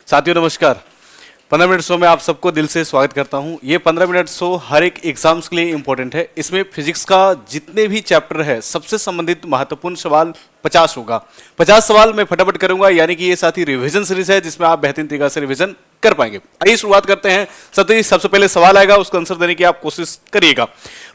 साथियों नमस्कार। 15 minute show में आप सबको दिल से स्वागत करता हूं। ये 15 मिनट शो हर एक एग्जाम्स के लिए इंपॉर्टेंट है। इसमें फिजिक्स का जितने भी चैप्टर है सबसे संबंधित महत्वपूर्ण सवाल 50 होगा। 50 सवाल मैं फटाफट करूंगा, यानी कि ये साथी रिवीजन सीरीज है जिसमें आप बेहतरीन तरीके से रिवीजन कर पाएंगे। आइए शुरुआत करते हैं। सबसे पहले सवाल आएगा, उसका आंसर देने की आप कोशिश करिएगा।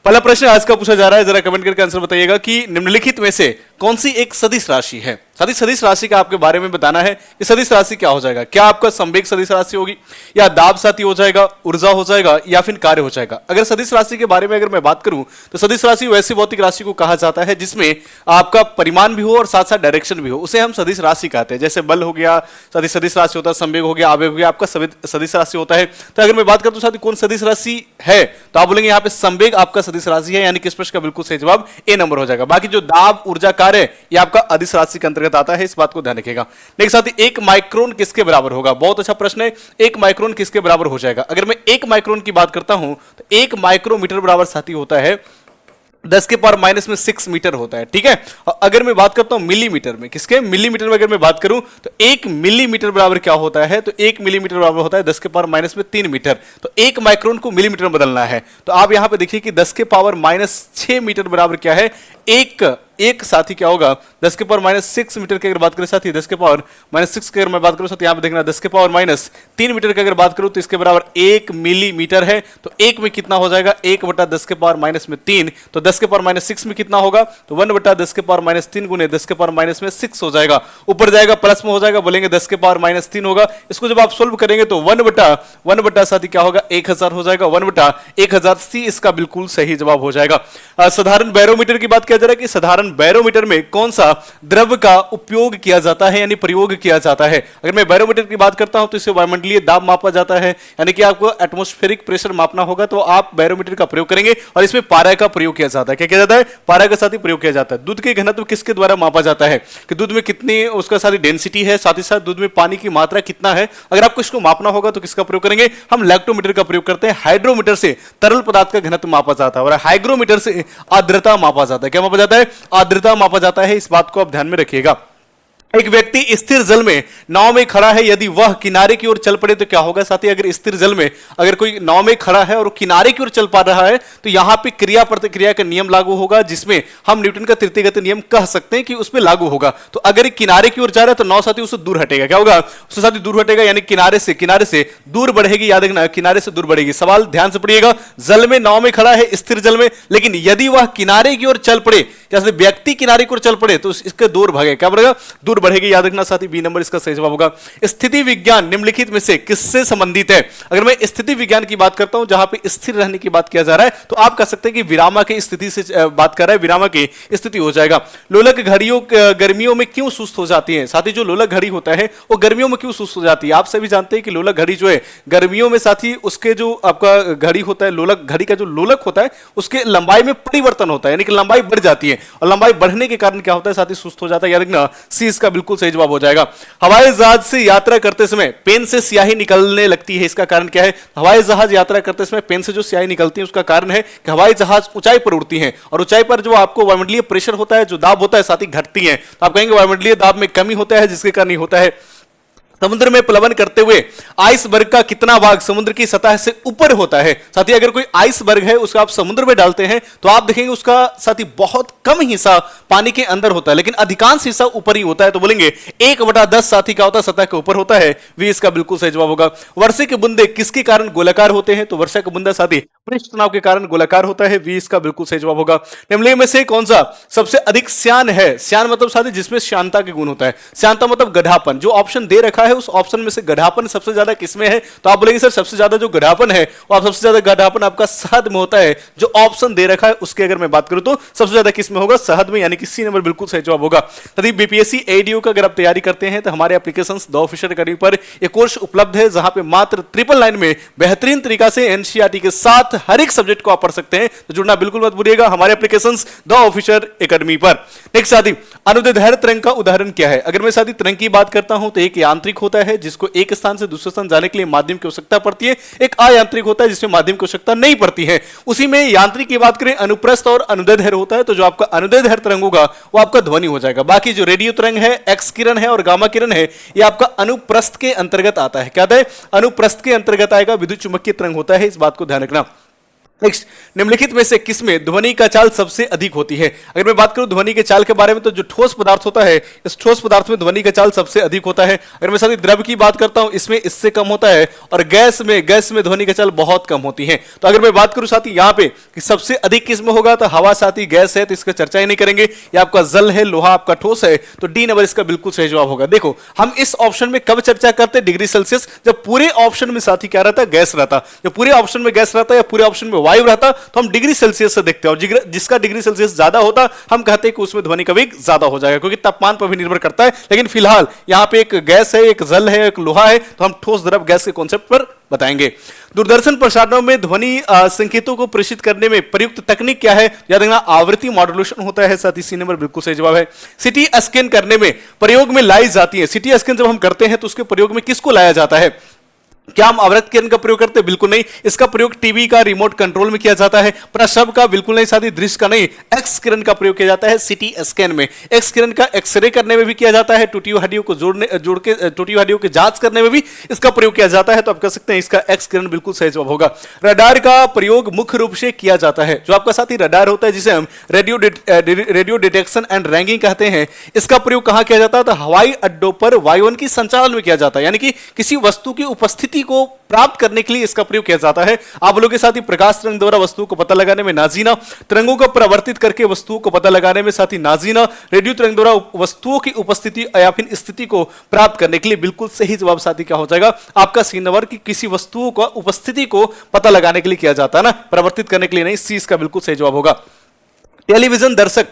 पहला प्रश्न आज का पूछा जा रहा है, जरा कमेंट करके आंसर बताइएगा कि निम्नलिखित में से कौन सी एक सदिश राशि है। सदिश राशि का आपके बारे में बताना है कि सदिश राशि क्या हो जाएगा। क्या आपका संवेग सदिश राशि होगी, या दाब साथी हो जाएगा, ऊर्जा हो जाएगा, या फिर कार्य हो जाएगा। अगर सदिश राशि के बारे में अगर मैं बात करूं तो सदिश राशि वैसी भौतिक राशि को कहा जाता है जिसमें आपका परिमाण भी हो और साथ साथ डायरेक्शन भी हो, उसे हम सदिश राशि कहते हैं। जैसे बल हो गया, सदिश राशि होता है, संवेग हो गया, आवेग हो गया, आपका सदिश राशि होता है। तो अगर मैं बात करता हूं साथी कौन सदिश राशि है, तो आप बोलेंगे यहाँ पे संवेग आपका सदिश राशि है, यानी कि इस प्रश्न का बिल्कुल सही जवाब ए नंबर हो जाएगा। बाकी जो दाब, ऊर्जा, कार्य ये आपका अदिश राशि के अंतर्गत आता है, इस बात को ध्यान रखिएगा। नेक्स्ट साथी, 1 माइक्रोन किसके बराबर होगा। बहुत अच्छा प्रश्न है। 1 माइक्रोन किसके बराबर हो जाएगा। अगर मैं 1 माइक्रोन की बात करता हूं तो 1 माइक्रोमीटर बराबर साथी होता है 10 के पावर माइनस में 6 मीटर होता है, ठीक है। और अगर मैं बात करता हूं मिलीमीटर में, किसके मिलीमीटर में अगर मैं बात करूं तो 1 मिलीमीटर बराबर क्या होता है, तो 1 मिलीमीटर बराबर होता है 10 के पावर माइनस में 3 मीटर। तो 1 माइक्रोन को मिलीमीटर में बदलना है, तो आप यहां पे देखिए कि 10 के पावर माइनस 6 मीटर बराबर क्या है, एक साथी क्या होगा 10 के पावर माइनस 6 मीटर की अगर बात करें साथी, 10 के पावर माइनस 6 की अगर मैं बात करूं साथी, यहां पे देखना 10 के पावर माइनस 3 मीटर की अगर बात करूं तो इसके बराबर 1 मिलीमीटर है। तो 1 में कितना हो जाएगा, 1 बटा 10 के पावर माइनस में 3। तो 10 के पावर माइनस 6 में कितना होगा, तो 1 बटा 10 के पावर माइनस 3 गुने 10 के पावर माइनस में 6 हो जाएगा। ऊपर जाएगा प्लस में हो जाएगा, बोलेंगे 10 के पावर माइनस 3 होगा। इसको जब आप सोल्व करेंगे तो 1 बटा साथी क्या होगा, 1000 हो जाएगा। 1 बटा 1000 सी इसका बिल्कुल सही जवाब हो जाएगा। साधारण बैरोमीटर की बात किया जा रहा है कि साधारण बैरोमीटर में कौन सा द्रव का उपयोग किया जाता है, यानी प्रयोग किया जाता है। अगर मैं बैरोमीटर की बात करता हूं तो इसे वायुमंडलीय दाब मापा जाता है, यानी कि आपको एटमॉस्फेरिक प्रेशर मापना होगा तो आप बैरोमीटर का प्रयोग करेंगे। और इसमें पारा का प्रयोग किया जाता है। क्या किया जाता है, पारा का साथ ही प्रयोग किया जाता है। दूध के घनत्व किसके द्वारा मापा जाता है, कि दूध में कितनी उसका सारी डेंसिटी है, साथ ही साथ दूध में पानी की मात्रा कितना है। अगर आपको इसको मापना होगा तो किसका प्रयोग करेंगे, हम लैक्टोमीटर का प्रयोग करते हैं। हाइड्रोमीटर से तरल पदार्थ का घनत्व मापा जाता है और हाइग्रोमीटर से आर्द्रता मापा जाता है। क्या मापा जाता है, आर्द्रता मापा जाता है। इस बात को आप ध्यान में रखिएगा। एक व्यक्ति स्थिर जल में नाव में खड़ा है, यदि वह किनारे की ओर चल पड़े तो क्या होगा साथी। अगर स्थिर जल में अगर कोई नाव में खड़ा है और किनारे की ओर चल पा रहा है तो यहां पे क्रिया प्रतिक्रिया का नियम लागू होगा, जिसमें हम न्यूटन का तृतीय गति नियम कह सकते हैं कि उसमें लागू होगा। तो अगर किनारे की ओर जा रहा है तो नाव साथी उससे दूर हटेगा। क्या होगा, उससे साथी दूर हटेगा, यानी किनारे से दूर बढ़ेगी। याद रखना, किनारे से दूर बढ़ेगी। सवाल ध्यान से पढ़िएगा। जल में नाव में खड़ा है, स्थिर जल में, लेकिन यदि वह किनारे की ओर चल पड़े, जैसे व्यक्ति किनारे की ओर चल पड़े तो इसके दूर भागे, क्या बढ़ेगा, दूर बढ़ेगी। याद रखना साथी, बी नंबर इसका सही जवाब होगा। स्थिति विज्ञान निम्नलिखित में से किससे संबंधित है। अगर मैं स्थिति विज्ञान की बात करता हूं जहां पे स्थिर रहने की बात किया जा रहा है तो आप कह सकते हैं कि विरामा की स्थिति से बात कर रहा है, विरामा की स्थिति हो जाएगा। लोलक घड़ियों गर्मियों में क्यों सुस्त हो जाती है साथी। जो लोलक घड़ी होता है वो गर्मियों में क्यों सुस्त हो जाती है। आप सभी जानते हैं कि लोलक घड़ी जो है गर्मियों में साथी उसके जो आपका घड़ी होता है, लोलक घड़ी का जो लोलक होता है उसके लंबाई में परिवर्तन होता है, यानी कि लंबाई बढ़ जाती है और लंबाई बढ़ने के कारण क्या होता है साथी, सुस्त हो जाता है। याद रखना, सी इसका बिल्कुल सही जवाब हो जाएगा। हवाई जहाज से यात्रा करते समय पेन से स्याही निकलने लगती है, इसका कारण क्या है। हवाई जहाज यात्रा करते समय पेन से जो स्याही निकलती है उसका कारण है कि हवाई जहाज ऊंचाई पर उड़ती हैं और ऊंचाई पर जो आपको वायुमंडलीय प्रेशर होता है, जो दाब होता है साथी घटती है। तो आप कहेंगे वायुमंडलीय दाब में कमी होता है, जिसके कारण होता है। समुद्र में प्लवन करते हुए आइसबर्ग का कितना भाग समुद्र की सतह से ऊपर होता है साथी। अगर कोई आइसबर्ग है उसको आप समुद्र में डालते हैं तो आप देखेंगे उसका साथी बहुत कम हिस्सा पानी के अंदर होता है, लेकिन अधिकांश हिस्सा ऊपर ही होता है। तो बोलेंगे 1/10 साथी क्या होता है, सतह के ऊपर होता है। वी इसका बिल्कुल सही जवाब होगा। वर्षा के बूंदे किसके कारण गोलाकार होते हैं, तो वर्षा का बूंदा साथी पृष्ठ तनाव के कारण गोलाकार होता है। वी इसका बिल्कुल सही जवाब होगा। निम्नलिखित में से कौन सा सबसे अधिक श्यान है। श्यान मतलब साथी जिसमें श्यानता के गुण होता है। श्यानता मतलब गढ़ापन। जो ऑप्शन दे रखा है उस ऑप्शन में से गढ़ापन सबसे ज्यादा किसमें है, तो आप बोलेंगे सर सबसे ज्यादा जो गढ़ापन है और सबसे ज्यादा गढ़ापन आपका शहद में होता है। जो ऑप्शन दे रखा है उसके अगर मैं बात करूं तो सबसे ज्यादा किसमें होगा, शहद में, यानी कि सी नंबर बिल्कुल सही जवाब होगा। यदि बीपीएससी एडीओ का अगर आप तैयारी करते हैं तो हमारे एप्लीकेशंस द ऑफिशियल अकेडमी पर एक कोर्स उपलब्ध है जहां पे मात्र 999 में बेहतरीन तरीका से एनसीईआरटी के साथ हर एक सब्जेक्ट को आप पढ़ सकते हैं। तो जुड़ना बिल्कुल मत भूलिएगा हमारे एप्लीकेशंस द ऑफिशियल अकेडमी पर। नेक्स्ट साथी, अनुदैर्ध्य तरंग का उदाहरण क्या है। अगर मैं साथी तरंग की बात करता हूं तो एक यांत्रिक यांत्रिक होता है जिसको एक स्थान से दूसरे स्थान जाने के लिए माध्यम की आवश्यकता पड़ती है, एक अयांत्रिक होता है जिसमें माध्यम की आवश्यकता नहीं पड़ती है। उसी में यांत्रिक की बात करें अनुप्रस्थ और अनुदैर्ध्य होता है, तो जो आपका अनुदैर्ध्य तरंग होगा वो आपका ध्वनि हो जाएगा। बाकी जो रेडियो तरंग है, एक्स किरण है और गामा किरण है, ये आपका अनुप्रस्थ के अंतर्गत आता है। क्या आता है? अनुप्रस्थ के अंतर्गत आएगा, विद्युत चुंबकीय तरंग होता है, इस बात को ध्यान रखना। नेक्स्ट, निम्नलिखित में से किसमें ध्वनि का चाल सबसे अधिक होती है? अगर मैं बात करूं ध्वनि के चाल के बारे में, तो जो ठोस पदार्थ होता है, इस ठोस पदार्थ में ध्वनि का चाल सबसे अधिक होता है। अगर मैं साथी द्रव की बात करता हूं, इसमें इससे कम होता है, और गैस में ध्वनि का चाल बहुत कम होती है। तो अगर मैं बात करूं साथी यहां पे कि सबसे अधिक किसमें होगा, तो हवा साथी गैस है, तो इसका चर्चा ही नहीं करेंगे। ये आपका जल है, लोहा आपका ठोस है, तो डी नंबर इसका बिल्कुल सही जवाब होगा। देखो हम इस ऑप्शन में कब चर्चा करते हैं? डिग्री सेल्सियस, जब पूरे ऑप्शन में साथी क्या रहता है? गैस रहता। जब पूरे ऑप्शन में गैस रहता है या पूरे ऑप्शन में वायु रहता, तो हम डिग्री सेल्सियस से देखते हैं, और जिसका डिग्री सेल्सियस ज्यादा होता हम कहते हैं कि उसमें ध्वनि का वेग ज्यादा हो जाएगा, क्योंकि तापमान पर भी निर्भर करता है। लेकिन फिलहाल यहां पे एक गैस है, एक जल है, एक लोहा है, तो हम ठोस द्रव गैस के कॉन्सेप्ट पर बताएंगे। दूरदर्शन प्रसारणों में ध्वनि संकेतों को प्रेषित करने में प्रयुक्त तकनीक क्या है? याद रखना, आवृत्ति मॉड्यूलेशन होता है। साथ ही सी नंबर बिल्कुल सही जवाब है। सीटी स्कैन करने में प्रयोग में लाई जाती है, सीटी स्कैन जब हम करते हैं तो उसके प्रयोग में किसको लाया जाता है? क्या हम आवृत्त किरण का प्रयोग करते हैं? बिल्कुल नहीं। इसका प्रयोग टीवी का रिमोट कंट्रोल में किया जाता है। प्रसव का बिल्कुल नहीं साथी, दृश्य का नहीं, एक्स किरण का प्रयोग किया जाता है सीटी स्कैन में। एक्स किरण का एक्सरे करने में भी किया जाता है, टूटी हड्डियों को जोड़ के टूटी हड्डियों की जांच करने में भी इसका प्रयोग किया जाता है। तो आप कह सकते हैं इसका एक्स किरण बिल्कुल सही जवाब होगा। रडार का प्रयोग मुख्य रूप से किया जाता है, जो आपका साथी रडार होता है जिसे हम रेडियो डिटेक्शन एंड रैंकिंग कहते हैं, इसका प्रयोग कहां किया जाता है? तो हवाई अड्डों पर वायुयान की संचालन में किया जाता है, यानी कि किसी वस्तु की उपस्थिति को प्राप्त करने के लिए इसका प्रयोग किया जाता है। आप लोगों के साथ ही प्रकाश तरंग द्वारा वस्तुओं को पता लगाने में नाजीना, तरंगों को परिवर्तित करके वस्तुओं को पता लगाने में साथ ही नाजीना, रेडियो तरंग द्वारा वस्तुओं की उपस्थिति या फिर स्थिति को प्राप्त करने के लिए बिल्कुल सही जवाब साथी क्या हो जाएगा? आपका सी नंबर की किसी वस्तुओं का उपस्थिति को पता लगाने के लिए किया जाता है ना, परिवर्तित करने के लिए नहीं। सी इसका बिल्कुल सही जवाब होगा। टेलीविजन दर्शक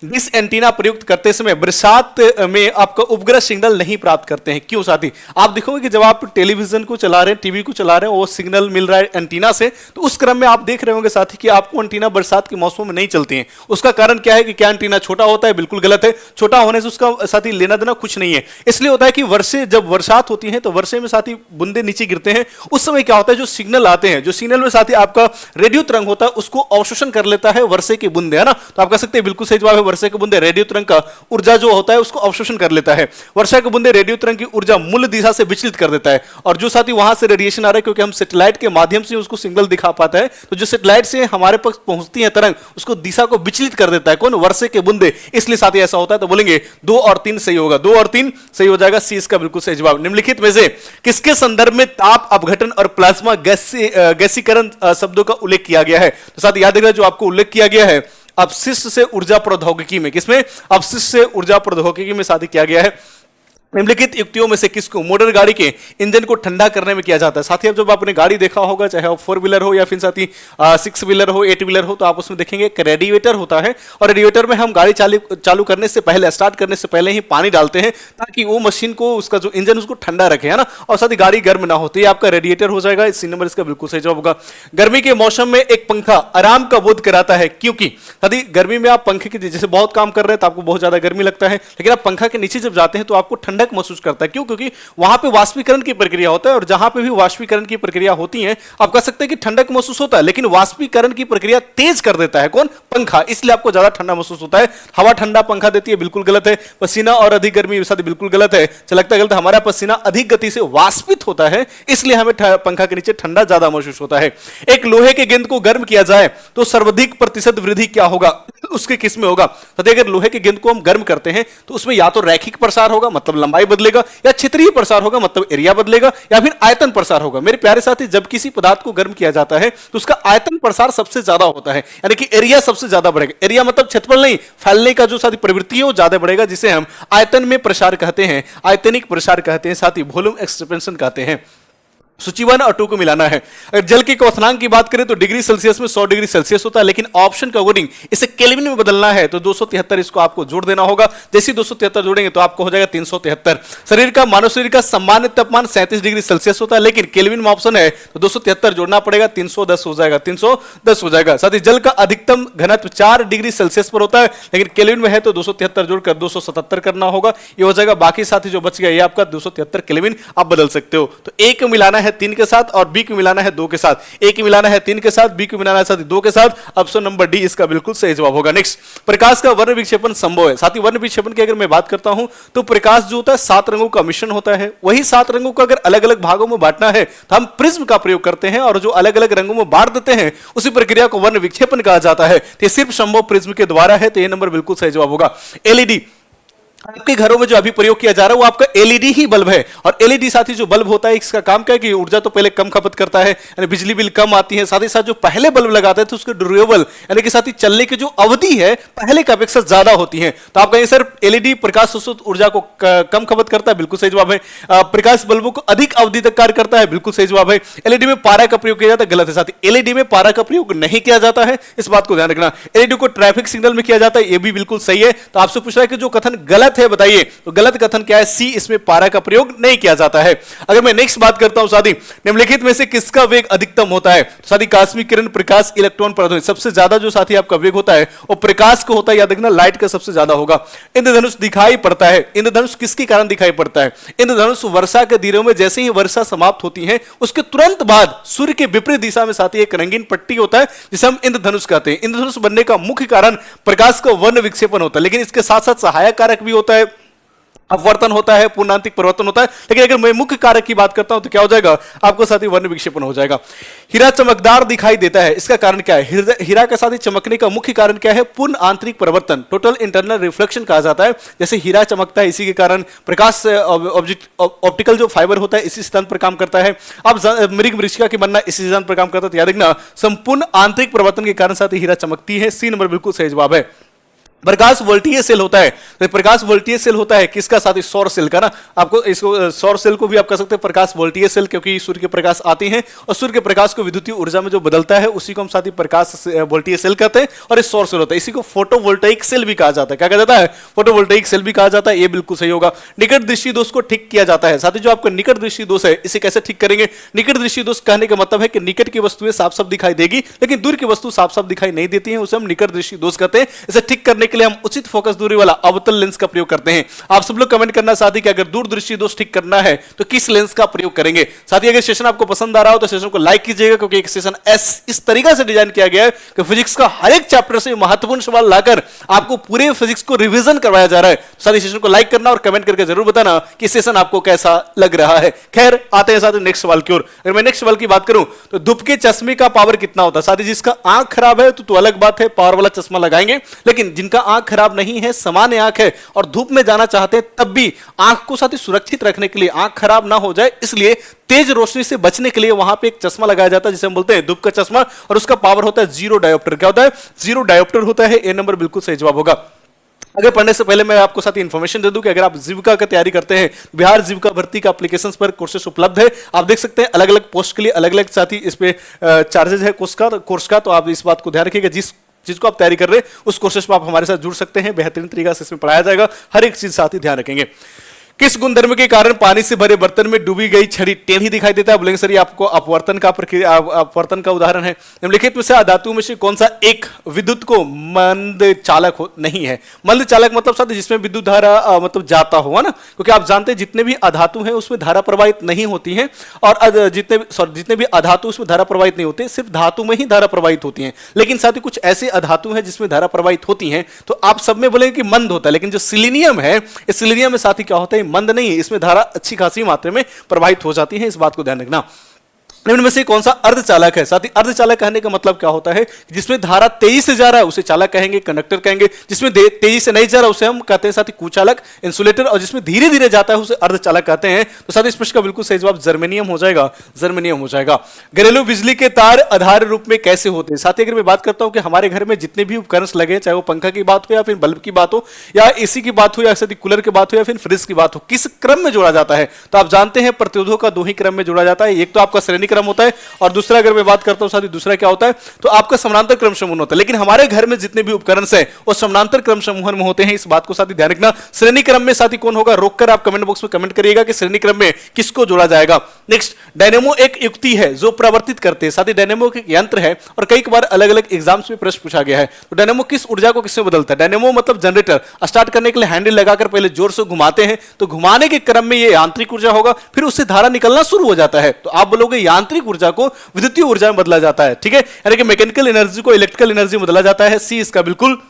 डिश एंटीना प्रयुक्त करते समय बरसात में आपका उपग्रह सिग्नल नहीं प्राप्त करते हैं, क्यों साथी? आप देखोगे कि जब आप टेलीविजन को चला रहे हैं, टीवी को चला रहे हैं, वो सिग्नल मिल रहा है एंटीना से, तो उस क्रम में आप देख रहे होंगे साथी कि आपको एंटीना बरसात के मौसम में नहीं चलती हैं। उसका कारण क्या है? कि क्या एंटीना छोटा होता है? बिल्कुल गलत है। छोटा होने से उसका साथी लेना देना कुछ नहीं है। इसलिए होता है कि वर्षे जब बरसात होती है तो वर्षे में साथी बूंदे नीचे गिरते हैं, उस समय क्या होता है? जो सिग्नल आते हैं, जो सिग्नल में साथी आपका रेडियो तरंग होता है, उसको अवशोषण कर लेता है वर्षे के बूंदे, है ना। तो आप कह सकते हैं बिल्कुल सही जवाब है, वर्षे के बूंदे रेडियो तरंग का ऊर्जा जो होता है उसको अवशोषण कर लेता है। वर्षा के बूंदे रेडियो तरंग की ऊर्जा मूल दिशा से विचलित कर देता है, और जो साथी वहां से रेडिएशन आ रहा है, क्योंकि हम सैटेलाइट के माध्यम से उसको सिग्नल दिखा पाता है, तो जो सैटेलाइट से हमारे पास पहुंचती है तरंग, उसको दिशा को विचलित कर देता है कौन? वर्षे के बूंदे। इसलिए साथी ऐसा होता है। तो बोलेंगे 2 और 3 सही होगा, 2 और 3 सही हो जाएगा। सी इसका बिल्कुल सही जवाब। निम्नलिखित में से किसके संदर्भ में ताप अपघटन और प्लाज्मा गैसीकरण शब्दों का उल्लेख किया गया है? तो साथ याद रखिएगा, जो आपको उल्लेख किया गया है अपशिष्ट से ऊर्जा प्रौद्योगिकी में, किसमें? अपशिष्ट से ऊर्जा प्रौद्योगिकी में शादी किया गया है। निम्नलिखित युक्तियों में से किसको मोटर गाड़ी के इंजन को ठंडा करने में किया जाता है? साथी अब जब आपने गाड़ी देखा होगा, चाहे वो 4 व्हीलर हो या फिर साथी 6 व्हीलर हो, 8 व्हीलर हो, तो आप उसमें देखेंगे एक रेडिएटर होता है, और रेडिएटर में हम गाड़ी चालू करने से पहले, स्टार्ट करने से पहले ही पानी डालते हैं, ताकि वो मशीन को, उसका जो इंजन उसको ठंडा रखे, है ना, और साथ ही गाड़ी गर्म ना होती है। आपका रेडिएटर हो जाएगा। इसी नंबर इसका बिल्कुल सही जवाब होगा। गर्मी के मौसम में एक पंखा आराम का बोध कराता है, क्योंकि यदि गर्मी में आप पंखे के जैसे बहुत काम कर रहे हैं तो आपको बहुत ज्यादा गर्मी लगता है, लेकिन आप पंखा के नीचे जब जाते हैं तो आपको ठंडक महसूस करता है। क्योंकि वहां पे वाष्पीकरण की प्रक्रिया होता है, और जहां पे भी वाष्पीकरण की प्रक्रिया होती है, आप कह सकते हैं कि ठंडक महसूस होता है, लेकिन वाष्पीकरण की प्रक्रिया तेज कर देता है कौन? पंखा। इसलिए आपको ज्यादा ठंडा महसूस होता है। हवा ठंडा पंखा देती है, बिल्कुल गलत है। पसीना और अधिक गर्मी साथ बिल्कुल गलत है। चलकता गलत, हमारा पसीना अधिक गति से वाष्पित होता है, इसलिए हमें पंखा के नीचे ठंडा ज्यादा महसूस होता है। एक लोहे के गेंद को गर्म किया जाए तो सर्वाधिक प्रतिशत वृद्धि क्या होगा? उसके किस में होगा? अगर लोहे के गेंद को हम गर्म करते हैं तो उसमें या तो रैखिक प्रसार होगा, मतलब लंबाई बदलेगा, या क्षेत्रीय प्रसार होगा, मतलब एरिया बदलेगा, या फिर आयतन प्रसार होगा। मेरे प्यारे साथी, जब किसी पदार्थ को गर्म किया जाता है तो उसका आयतन प्रसार सबसे ज्यादा होता है, यानी कि एरिया सबसे ज्यादा बढ़ेगा। एरिया मतलब क्षेत्रफल नहीं, फैलने का जो साथी प्रवृत्ति है वो ज्यादा बढ़ेगा, जिसे हम आयतन में प्रसार कहते हैं, आयतनिक प्रसार कहते हैं, साथ ही वॉल्यूम एक्सपेंशन कहते हैं। सूची 1 और 2 को मिलाना है। अगर जल के क्वथनांक की बात करें तो डिग्री सेल्सियस में 100 डिग्री सेल्सियस होता है, लेकिन ऑप्शन के अकॉर्डिंग इसे केल्विन में बदलना है तो 273 इसको आपको जोड़ देना होगा। जैसे 273 जोड़ेंगे तो आपको हो जाएगा 373। शरीर का मानव शरीर का सामान्य तापमान 37 डिग्री सेल्सियस होता है, लेकिन केल्विन में ऑप्शन है तो 273 जोड़ना पड़ेगा, 310 हो जाएगा, 310 हो जाएगा। साथ ही जल का अधिकतम घनत्व 4 डिग्री सेल्सियस पर होता है, लेकिन केल्विन में है तो 273 जोड़कर 277 करना होगा, ये हो जाएगा। बाकी साथी जो बच गया ये आपका 273 केल्विन आप बदल सकते हो। तो ए को मिलाना है 3 के साथ और बी को मिलाना है 2 के साथ। ए को मिलाना है 3 के साथ, बी को मिलाना है साथ ही 2 के साथ। ऑप्शन नंबर डी इसका बिल्कुल सही जवाब होगा। नेक्स्ट, प्रकाश का वर्ण विक्षेपण संभव है। साथी वर्ण विक्षेपण की अगर मैं बात करता हूं तो प्रकाश जो होता है 7 रंगों का मिश्रण होता है। वही 7 रंगों को अगर अलग अलग भागों में बांटना है तो हम प्रिज्म का प्रयोग करते हैं और जो अलग अलग रंगों में बांट देते हैं उसी प्रक्रिया को वर्ण विक्षेपण कहा जाता है। तो ये सिर्फ संभव प्रिज्म के द्वारा है, तो ये नंबर बिल्कुल सही जवाब होगा। एलईडी, आपके घरों में जो अभी प्रयोग किया जा रहा है वो आपका एलईडी ही बल्ब है। और एलईडी साथी जो बल्ब होता है इसका काम क्या है कि ऊर्जा तो पहले कम खपत करता है, यानी बिजली बिल कम आती है। साथ ही साथ जो पहले बल्ब लगाते थे उसके ड्यूरेबल यानी कि साथ ही चलने की जो अवधि है पहले की अपेक्षा ज्यादा होती है। तो आप कहेंगे सर एलईडी प्रकाश स्रोत ऊर्जा को कम खपत करता है, बिल्कुल सही जवाब है। प्रकाश बल्बों को अधिक अवधि तक कार्य करता है, बिल्कुल सही जवाब है। एलईडी में पारा का प्रयोग किया जाता है, गलत है साथी। एलईडी में पारा का प्रयोग नहीं किया जाता है, इस बात को ध्यान रखना। एलईडी को ट्रैफिक सिग्नल में किया जाता है, यह भी बिल्कुल सही है। तो आपसे पूछ रहा है कि जो कथन गलत है बताइए, तो गलत कथन क्या है? सी, इसमें पारा का प्रयोग नहीं किया जाता है। अगर मैं नेक्स्ट बात करता हूं साथी, निम्नलिखित में से किसका वेग अधिकतम होता है? साथी कास्मिक किरण, प्रकाश, इलेक्ट्रॉन, प्रौद्योगिकी। सबसे ज्यादा जो साथी आपका वेग होता है वो प्रकाश को होता है, याद रखना लाइट का सबसे ज्यादा होगा। इंद्रधनुष दिखाई पड़ता है, इंद्रधनुष किसके कारण दिखाई पड़ता है? इंद्रधनुष वर्षा के दिनों में जैसे ही वर्षा समाप्त होती है उसके तुरंत बाद सूर्य के विपरीत दिशा में साथी एक रंगीन पट्टी होता है जिसे हम इंद्रधनुष कहते हैं। इंद्रधनुष बनने का मुख्य कारण प्रकाश का वर्ण विक्षेपण होता है, लेकिन इसके साथ साथ सहायक कारक भी होता है, अपवर्तन होता है, पूर्णांतिक परिवर्तन होता है। लेकिन अगर मैं मुख्य कारक की बात करता हूं तो क्या हो जाएगा? आपको साथ ही वर्ण विक्षेपण हो जाएगा। हीरा चमकदार दिखाई देता है, इसका कारण क्या है? हीरा का साथ ही चमकने का मुख्य कारण क्या है? पूर्ण आंतरिक परिवर्तन, टोटल इंटरनल रिफ्लेक्शन कहा जाता है। जैसे हीरा चमकता है इसी के कारण, प्रकाश ऑप्टिकल जो फाइबर होता है इसी सिद्धांत पर काम करता है। अब मृग मृछिका की बनना इसी सिद्धांत पर काम करता है। तो याद रखना संपूर्ण आंतरिक परिवर्तन के कारण साथ ही हीरा चमकती है। सी नंबर बिल्कुल सही जवाब है। प्रकाश वोल्टीय सेल होता है, तो प्रकाश वोल्टीय सेल होता है किसका? साथ ही सौर सेल का ना। आपको इसको सौर सेल को भी आप कह सकते हैं प्रकाश वोल्टीय सेल, क्योंकि सूर्य के प्रकाश आती हैं और सूर्य के प्रकाश को विद्युतीय ऊर्जा में जो बदलता है उसी को हम साथ ही प्रकाश वोल्टीय सेल कहते हैं और इस सौर सेल होता है। इसी को फोटोवोल्टाइक सेल भी कहा जाता है। क्या कहा जाता है? फोटोवोल्टाइक सेल भी कहा जाता है, ये बिल्कुल सही होगा। निकट दृष्टि दोष को ठीक किया जाता है। साथ ही जो आपका निकट दृष्टि दोष है इसे कैसे ठीक करेंगे? निकट दृष्टि दोष कहने का मतलब है कि निकट की वस्तुएं साफ साफ दिखाई देगी लेकिन दूर की वस्तु साफ साफ दिखाई नहीं देती है, उसे हम निकट दृष्टि दोष कहते हैं। इसे ठीक करने के लिए हम उचित फोकस दूरी वाला अवतल लेंस का प्रयोग करते हैं। आप सब लोग कमेंट करना साथी कि अगर दूरदृष्टि दोष ठीक करना है तो किस लेंस का प्रयोग करेंगे। साथी अगर सेशन आपको पसंद आ रहा हो तो सेशन को लाइक कीजिएगा, क्योंकि एक सेशन इस तरीका से डिजाइन किया गया है कि फिजिक्स का हर एक चैप्टर से महत्वपूर्ण सवाल लाकर आपको पूरे फिजिक्स को रिवीजन करवाया जा रहा है। साथी सेशन को लाइक करना और कमेंट करके जरूर बताना कि सेशन आपको कैसा लग रहा है। खैर आते हैं साथी नेक्स्ट सवाल की ओर। अगर मैं नेक्स्ट सवाल की बात करूं तो धूप के चश्मे का पावर कितना होता है? साथी जिसका आंख खराब है तो अलग बात है, पावर वाला चश्मा लगाएंगे, लेकिन जिनका आंख खराब नहीं है, सामान्य आंख है और धूप में जाना चाहते हैं तब भी आंख को साथ ही सुरक्षित रखने के लिए, आंख खराब ना हो जाए इसलिए तेज रोशनी से बचने के लिए वहां पे एक चश्मा लगाया जाता है जिसे हम बोलते हैं धूप का चश्मा, और उसका पावर होता है 0 डायोप्टर। क्या होता है? 0 डायोप्टर होता है। ए नंबर बिल्कुल सही जवाब होगा। अगर पढ़ने से पहले मैं आपको साथ ही इंफॉर्मेशन दे दूं कि अगर आप जीविका की तैयारी करते हैं, बिहार जीविका भर्ती का एप्लीकेशंस पर कोर्सेस उपलब्ध है। आप देख सकते हैं अलग अलग पोस्ट के लिए अलग अलग साथी इस पे चार्जेस है कोर्स का, तो आप इस बात को ध्यान रखिएगा। जिसको आप तैयारी कर रहे हैं उस कोर्सेस पर आप हमारे साथ जुड़ सकते हैं, बेहतरीन तरीका से इसमें पढ़ाया जाएगा, हर एक चीज साथ ही ध्यान रखेंगे। किस गुणधर्म के कारण पानी से भरे बर्तन में डूबी गई छड़ी टेढ़ी दिखाई देता है? बोलेंगे सर ये आपको अपवर्तन का प्रक्रिया अपवर्तन का उदाहरण है। निम्नलिखित में से अधातु में से कौन सा एक विद्युत को मंद चालक नहीं है? मंद चालक मतलब साथ जिसमें विद्युत धारा मतलब जाता हो, ना, क्योंकि आप जानते हैं जितने भी अधातु हैं उसमें धारा प्रवाहित नहीं होती है, और जितने भी अधातु उसमें धारा प्रवाहित नहीं होते, सिर्फ धातु में ही धारा प्रवाहित होती है। लेकिन साथ ही कुछ ऐसे अधातु हैं जिसमें धारा प्रवाहित होती है, तो आप सब में बोलेंगे कि मंद होता है, लेकिन जो सिलीनियम है, इस सिलीनियम में साथ ही क्या होता है? मंद नहीं है, इसमें धारा अच्छी खासी मात्रा में प्रवाहित हो जाती है, इस बात को ध्यान रखना। निम्न में से कौन सा अर्धचालक है? साथ ही अर्धचालक कहने का मतलब क्या होता है? जिसमें धारा तेजी से जा रहा है उसे चालक कहेंगे, कंडक्टर कहेंगे। जिसमें तेजी से नहीं जा रहा उसे हम कहते हैं साथी कुचालक, इंसुलेटर। और जिसमें धीरे धीरे जाता है उसे अर्धचालक कहते हैं। तो साथ ही इस प्रश्न का बिल्कुल सही जवाब जर्मेनियम हो जाएगा, जर्मेनियम हो जाएगा। घरेलू बिजली के तार आधार रूप में कैसे होते हैं? साथ ही अगर मैं बात करता हूं कि हमारे घर में जितने भी उपकरण लगे, चाहे वो पंखा की बात हो या फिर बल्ब की बात हो या एसी की बात हो या साथ ही कूलर की बात हो या फिर फ्रिज की बात हो, किस क्रम में जोड़ा जाता है? तो आप जानते हैं प्रतिरोधों का दो ही क्रम में जोड़ा जाता है। एक तो आपका श्रेणी क्रम होता है और दूसरा अगर मैं बात करता हूं साथी दूसरा क्या होता है तो आपका समानांतर क्रम समूह होता है। लेकिन हमारे घर में जितने भी उपकरण हैं वो समानांतर क्रम समूह में होते हैं, इस बात को साथी ध्यान रखना। श्रेणी क्रम में साथी कौन होगा? रोककर आप कमेंट बॉक्स में कमेंट करिएगा कि श्रेणी क्रम में किसको जोड़ा जाएगा। नेक्स्ट, डायनेमो एक युक्ति है जो प्रवर्तित करते हैं। साथी डायनेमो एक यंत्र है और कई बार अलग अलग एग्जाम्स में प्रश्न पूछा गया है। तो डायनेमो किस ऊर्जा को किसमें बदलता है? डायनेमो मतलब जनरेटर। स्टार्ट करने के लिए हैंडल लगाकर पहले जोर से घुमाते हैं, तो घुमाने के क्रम में ये यांत्रिक ऊर्जा होगा, फिर उससे धारा निकलना शुरू हो जाता है। तो आप बोलोगे यांत्रिक ऊर्जा को विद्युतीय ऊर्जा में बदला जाता है, ठीक है। यानी कि मैकेनिकल एनर्जी को इलेक्ट्रिकल एनर्जी में बदला जाता है। सी इसका बिल्कुल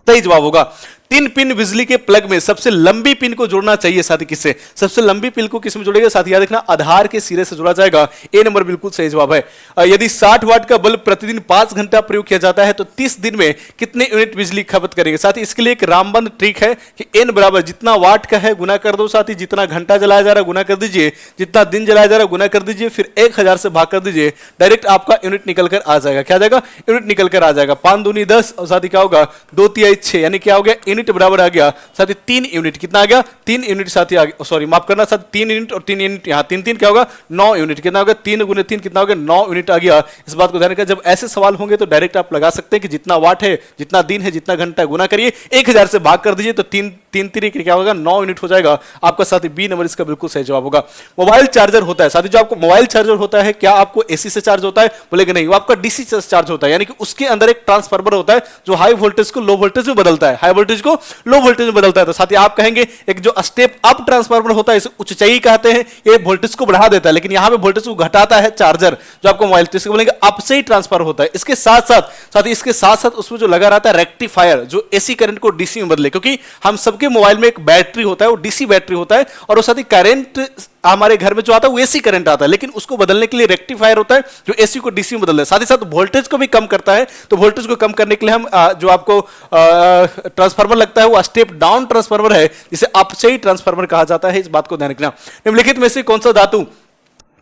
सही जवाब होगा। 3 पिन बिजली के प्लग में सबसे लंबी पिन को जोड़ना चाहिए साथी किससे? सबसे लंबी पिन को किसमें जोड़ेगा साथी? याद रखना आधार के सिरे से जोड़ा जाएगा। ए नंबर बिल्कुल सही जवाब है। यदि 60 वाट का बल्ब प्रतिदिन 5 घंटा प्रयोग किया जाता है तो 30 दिन में कितने यूनिट बिजली खपत करेंगे? साथी इसके लिए एक रामबंद ट्रिक है कि एन बराबर जितना वाट का है गुना कर दो साथी, जितना घंटा जलाया जा रहा है गुना कर दीजिए, जितना दिन जलाया जा रहा है गुना कर दीजिए, फिर 1000 से भाग कर दीजिए, डायरेक्ट आपका यूनिट निकल कर आ जाएगा। क्या आ जाएगा? यूनिट निकल कर आ जाएगा। 5 दूनी 10 और साथी क्या होगा? 2 तिहाई 6, यानी क्या हो गया? यूनिट बराबर आ गया साथी 3 यूनिट। कितना आ गया? 3 यूनिट साथी आ गया। सॉरी माफ करना साथी 3 यूनिट और 3 यूनिट यहाँ 3 3 क्या होगा? 9 यूनिट। कितना होगा? 3 गुने 3 कितना होगा? 9 यूनिट आ गया। इस बात को ध्यान रखिए, जब ऐसे सवाल होंगे तो डायरेक्ट आप लगा सकते हैं कि जितना वाट है, जितना दिन है, जितना घंटा गुना करिए, 1000 से भाग कर दीजिए तो 3 3 क्या होगा? 9 यूनिट हो जाएगा। आपका साथी बी नंबर इसका बिल्कुल सही जवाब होगा। मोबाइल चार्जर होता है साथी, जो आपको मोबाइल चार्जर होता है क्या आपको एसी से चार्ज होता है? बोलेगे नहीं, वो आपका डीसी से चार्ज होता है। यानी कि उसके अंदर एक ट्रांसफार्मर होता है जो हाई वोल्टेज को लो वोल्टेज में बदलता है, हाई वोल्टेज को लो वोल्टेज में बदलता है। तो साथी आप कहेंगे एक जो स्टेप अप ट्रांसफार्मर होता है इसे उच्चाई कहते हैं, ये वोल्टेज को बढ़ा देता है, लेकिन यहां पे वोल्टेज को घटाता है चार्जर जो आपको मोबाइल, तो इसको बोलेंगे अप से ही ट्रांसफर होता है। इसके साथ साथ साथी इसके साथ साथ उसमें जो लगा रहता है रेक्टिफायर जो एसी करंट को डीसी में बदले, क्योंकि हम सबके मोबाइल में एक बैटरी होता है, वो डीसी बैटरी होता है और वो साथी करंट हमारे घर में जो आता है वो एसी करंट आता है, लेकिन उसको बदलने के लिए रेक्टिफायर होता है जो एसी को डीसी में बदल रहा है। साथ ही साथ वोल्टेज को भी कम करता है, तो वोल्टेज को कम करने के लिए हम जो आपको ट्रांसफार्मर लगता है वो स्टेप डाउन ट्रांसफार्मर है, जिसे अपचयी ट्रांसफार्मर कहा जाता है। इस बात को ध्यान रखना। निम्नलिखित में से कौन सा धातु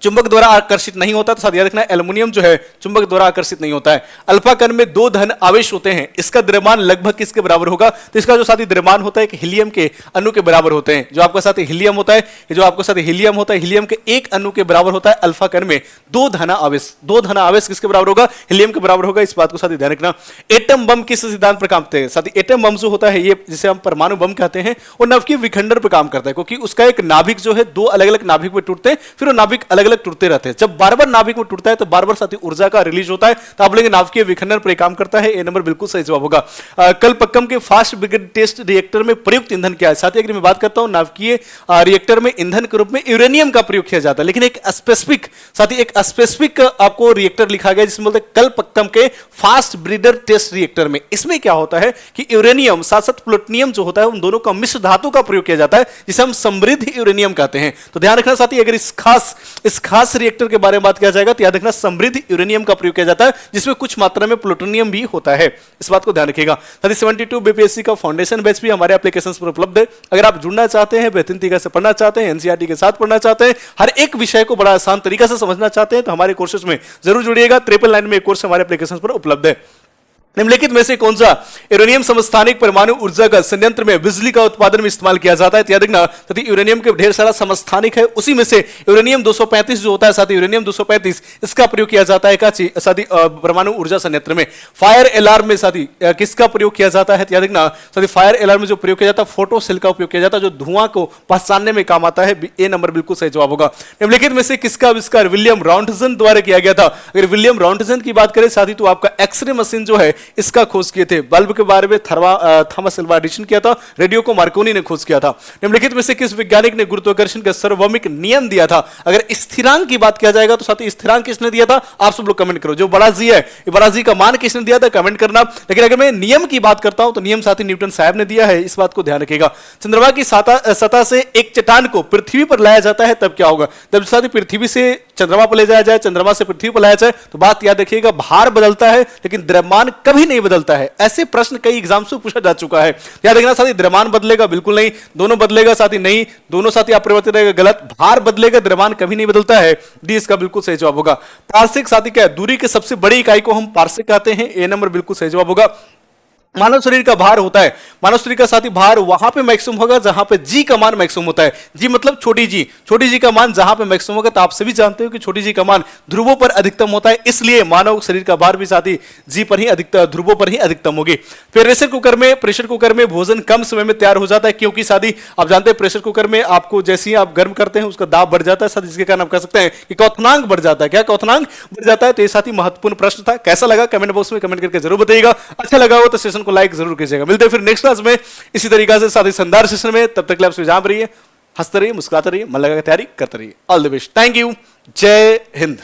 चुंबक द्वारा आकर्षित नहीं होता? तो साथ याद रखना एल्युमिनियम जो है चुंबक द्वारा आकर्षित नहीं होता है। अल्फा कण में 2 धन आवेश होते हैं, इसका द्रव्यमान लगभग किसके बराबर होगा? तो इसका जो साथी द्रव्यमान होता है एक हीलियम के अणु के बराबर होते हैं। जो आपका साथी हीलियम होता है, जो आपका साथी हीलियम होता है, हीलियम के एक अणु के बराबर होता है अल्फा कण में 2 धन आवेश। 2 धन आवेश किसके बराबर होगा? हीलियम के बराबर होगा। इस बात को साथी ध्यान रखना। एटम बम किस सिद्धांत पर काम करते हैं? साथी एटम बम जो होता है ये जिसे हम परमाणु बम कहते हैं, वो नवकीय विखंडन पर काम करता है, क्योंकि उसका एक नाभिक जो है 2 अलग अलग नाभिक में टूटते हैं, फिर वो नाभिक अलग अलग टूटते रहते हैं। जब बार-बार नाभिक में टूटता है तो बार-बार साथी ऊर्जा का रिलीज होता है, तो आप बोलेंगे नाभिकीय विखंडन पर काम करता है। ए नंबर बिल्कुल सही जवाब होगा। कलपक्कम के फास्ट ब्रिगेड टेस्ट रिएक्टर में प्रयुक्त ईंधन क्या है? साथी अगर मैं बात करता हूं नाभिकीय रिएक्टर में ईंधन के रूप में यूरेनियम का प्रयोग किया जाता है, लेकिन एक स्पेसिफिक साथी एक स्पेसिफिक आपको रिएक्टर लिखा गया जिसमें बोलते हैं कलपक्कम के फास्ट ब्रीडर टेस्ट रिएक्टर में। इसमें क्या होता है कि यूरेनियम साथ साथ प्लूटोनियम जो होता है उन दोनों का मिश्र धातु का प्रयोग किया जाता है, जिसे हम समृद्ध यूरेनियम कहते हैं। तो ध्यान रखना साथी, अगर इस खास रिएक्टर के बारे में बात किया जाएगा तो याद रखना समृद्ध यूरेनियम का प्रयोग किया जाता है, जिसमें कुछ मात्रा में प्लूटोनियम भी होता है। इस बात को ध्यान रखिएगा। 72 बीपीएससी का फाउंडेशन बैच भी हमारे एप्लीकेशंस पर उपलब्ध है। अगर आप जुड़ना चाहते हैं, बेहतरीन तरीके से पढ़ना चाहते हैं, एनसीईआरटी के साथ पढ़ना चाहते हैं, हर एक विषय को बड़ा आसान तरीके से समझना चाहते हैं, तो हमारे कोर्सेज में जरूर जुड़िएगा। 999 में एक कोर्स हमारे एप्लीकेशंस पर उपलब्ध है। निम्नलिखित में से कौन सा यूरेनियम समस्थानिक परमाणु ऊर्जा का संयंत्र में बिजली का उत्पादन में इस्तेमाल किया जाता है? याद रखना साथी यूरेनियम के ढेर सारा समस्थानिक है, उसी में से यूरेनियम 235 जो होता है साथी यूरेनियम 235 इसका प्रयोग किया जाता है साथी परमाणु ऊर्जा संयंत्र में। फायर अलार्म में साथी किसका प्रयोग किया जाता है? याद रखना साथी फायर अलार्म में जो प्रयोग किया जाता है फोटो सेल का उपयोग किया जाता है, जो धुआं को पहचानने में काम आता है। ए नंबर बिल्कुल सही जवाब होगा। निम्नलिखित में से किसका आविष्कार विलियम रॉन्टजन द्वारा किया गया था? अगर विलियम रॉन्टजन की बात करें साथी तो आपका एक्सरे मशीन जो है इसका खोज किए थे। बल्ब के बारे में थॉमस अल्वा एडिसन किया था, रेडियो को मार्कोनी ने खोज किया था। निम्नलिखित में से किस वैज्ञानिक ने गुरुत्वाकर्षण का सार्वभौमिक नियम दिया था? अगर स्थिरांक की बात किया जाएगा तो साथी स्थिरांक किसने दिया था? आप सब लोग कमेंट करो। जो बड़ा जी है, ये बड़ा जी का मान किसने दिया था? कमेंट करना। लेकिन अगर मैं नियम की बात करता हूं तो नियम साथी न्यूटन साहब ने दिया है। इस बात को ध्यान रखिएगा। चंद्रमा की सतह से एक चट्टान को पृथ्वी पर लाया जाता है तब क्या होगा? जब साथी पृथ्वी से चंद्रमा पर ले जाया जाए, चंद्रमा से पृथ्वी पर लाया जाए, तो बात याद रखिएगा भार बदलता है लेकिन द्रव्यमान कभी नहीं बदलता है। ऐसे प्रश्न कई एग्जाम्स में पूछा जा चुका है। याद रखना साथी, द्रव्यमान बदलेगा बिल्कुल नहीं, दोनों बदलेगा साथी नहीं, दोनों साथी अपरिवर्तित रहेगा गलत, भार बदलेगा द्रव्यमान कभी नहीं बदलता है। डी इसका बिल्कुल सही जवाब होगा। पारसिक साथी क्या है? दूरी की सबसे बड़ी इकाई को हम पारसिक कहते हैं। ए नंबर बिल्कुल सही जवाब होगा। मानव शरीर का भार होता है, मानव शरीर का साथी भार वहां पे मैक्सिमम होगा जहां पे जी का मान मैक्सिमम होता है। जी मतलब छोटी जी का मान जहां पे मैक्सिमम होगा। तो आप सभी जानते हो कि छोटी जी का मान ध्रुवों पर अधिकतम होता है, इसलिए मानव शरीर का भार भी साथी जी पर ही अधिकतम, ध्रुवों पर ही अधिकतम होगी। फिर प्रेशर कुकर में भोजन कम समय में तैयार हो जाता है, क्योंकि साथी आप जानते हैं प्रेशर कुकर में आपको जैसे ही आप गर्म करते हैं उसका दाब बढ़ जाता है साथी, जिसके कारण आप कह सकते हैं कि क्वथनांक बढ़ जाता है। क्या क्वथनांक बढ़ जाता है? तो ये साथी महत्वपूर्ण प्रश्न था। कैसा लगा कमेंट बॉक्स में कमेंट करके जरूर बताइएगा। अच्छा लगा हो तो सेशन को लाइक जरूर कीजिएगा। मिलते हैं फिर नेक्स्ट क्लास में इसी तरीके से साथ ही शानदार सेशन में। तब तक के लिए आप सभी जहां पर रहिए, हंसते रहिए, मुस्कुराते रहिए, मन लगा के तैयारी करते रहिए। All the best, thank you, जय हिंद।